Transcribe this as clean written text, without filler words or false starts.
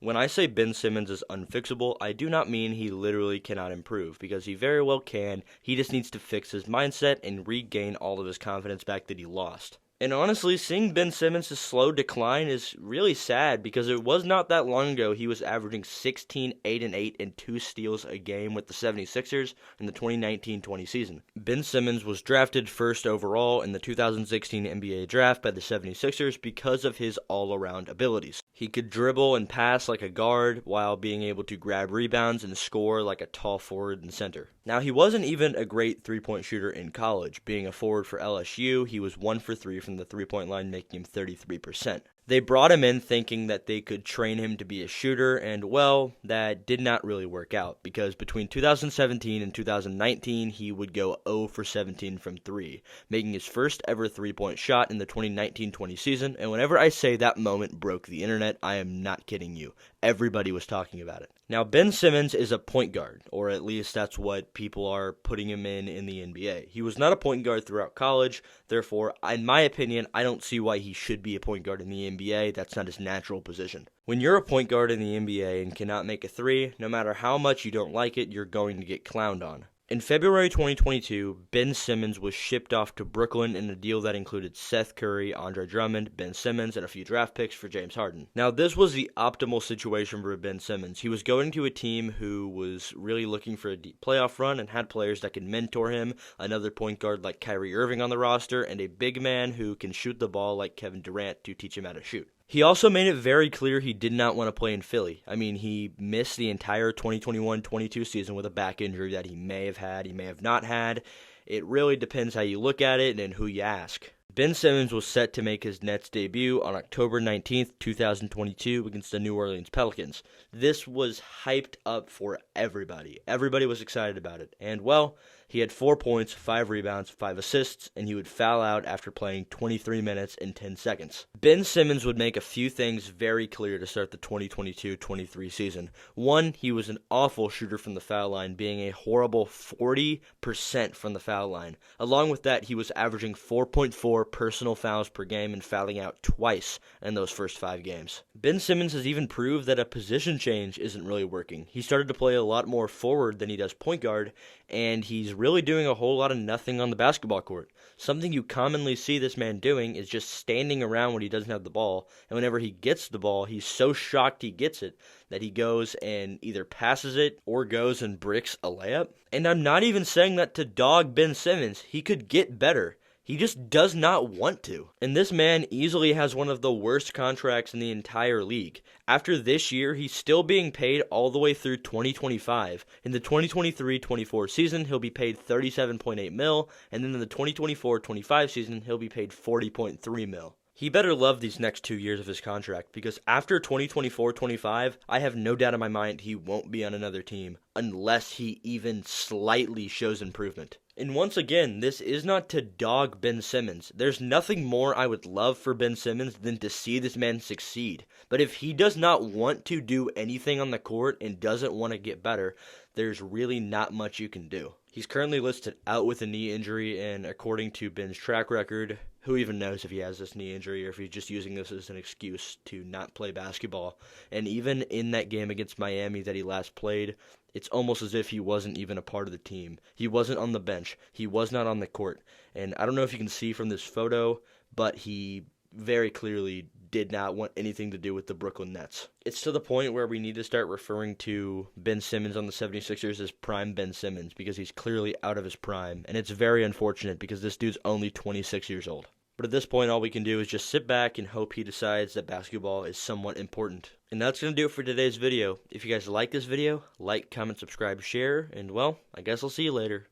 When I say Ben Simmons is unfixable, I do not mean he literally cannot improve, because he very well can. He just needs to fix his mindset and regain all of his confidence back that he lost. And honestly, seeing Ben Simmons' slow decline is really sad because it was not that long ago he was averaging 16, 8, and 8 and 2 steals a game with the 76ers in the 2019-20 season. Ben Simmons was drafted first overall in the 2016 NBA draft by the 76ers because of his all-around abilities. He could dribble and pass like a guard while being able to grab rebounds and score like a tall forward and center. Now, he wasn't even a great three-point shooter in college. Being a forward for LSU, he was 1 for 3 from the three-point line, making him 33%. They brought him in thinking that they could train him to be a shooter, and well, that did not really work out because between 2017 and 2019, he would go 0 for 17 from 3, making his first ever three-point shot in the 2019-20 season, and whenever I say that moment broke the internet, I am not kidding you. Everybody was talking about it. Now, Ben Simmons is a point guard, or at least that's what people are putting him in the NBA. He was not a point guard throughout college, therefore, in my opinion, I don't see why he should be a point guard in the NBA. That's not his natural position. When you're a point guard in the NBA and cannot make a three, no matter how much you don't like it, you're going to get clowned on. In February 2022, Ben Simmons was shipped off to Brooklyn in a deal that included Seth Curry, Andre Drummond, Ben Simmons, and a few draft picks for James Harden. Now, this was the optimal situation for Ben Simmons. He was going to a team who was really looking for a deep playoff run and had players that could mentor him, another point guard like Kyrie Irving on the roster, and a big man who can shoot the ball like Kevin Durant to teach him how to shoot. He also made it very clear he did not want to play in Philly. I mean, he missed the entire 2021-22 season with a back injury that he may have had, he may have not had. It really depends how you look at it and who you ask. Ben Simmons was set to make his Nets debut on October 19th, 2022 against the New Orleans Pelicans. This was hyped up for everybody. Everybody was excited about it. And, well, he had 4 points, 5 rebounds, 5 assists, and he would foul out after playing 23 minutes and 10 seconds. Ben Simmons would make a few things very clear to start the 2022-23 season. One, he was an awful shooter from the foul line, being a horrible 40% from the foul line. Along with that, he was averaging 4.4 personal fouls per game and fouling out twice in those first 5 games. Ben Simmons has even proved that a position change isn't really working. He started to play a lot more forward than he does point guard, and he's really doing a whole lot of nothing on the basketball court. Something you commonly see this man doing is just standing around when he doesn't have the ball, and whenever he gets the ball, he's so shocked he gets it that he goes and either passes it or goes and bricks a layup. And I'm not even saying that to dog Ben Simmons. He could get better. He just does not want to. And this man easily has one of the worst contracts in the entire league. After this year, he's still being paid all the way through 2025. In the 2023-24 season, he'll be paid $37.8 mil, and then in the 2024-25 season, he'll be paid $40.3 mil. He better love these next 2 years of his contract, because after 2024-25, I have no doubt in my mind he won't be on another team unless he even slightly shows improvement. And once again, this is not to dog Ben Simmons. There's nothing more I would love for Ben Simmons than to see this man succeed. But if he does not want to do anything on the court and doesn't want to get better, there's really not much you can do. He's currently listed out with a knee injury, and according to Ben's track record, who even knows if he has this knee injury or if he's just using this as an excuse to not play basketball. And even in that game against Miami that he last played, it's almost as if he wasn't even a part of the team. He wasn't on the bench. He was not on the court. And I don't know if you can see from this photo, but he very clearly did not want anything to do with the Brooklyn Nets. It's to the point where we need to start referring to Ben Simmons on the 76ers as prime Ben Simmons because he's clearly out of his prime. And it's very unfortunate because this dude's only 26 years old. But at this point, all we can do is just sit back and hope he decides that basketball is somewhat important. And that's going to do it for today's video. If you guys like this video, like, comment, subscribe, share, and well, I guess I'll see you later.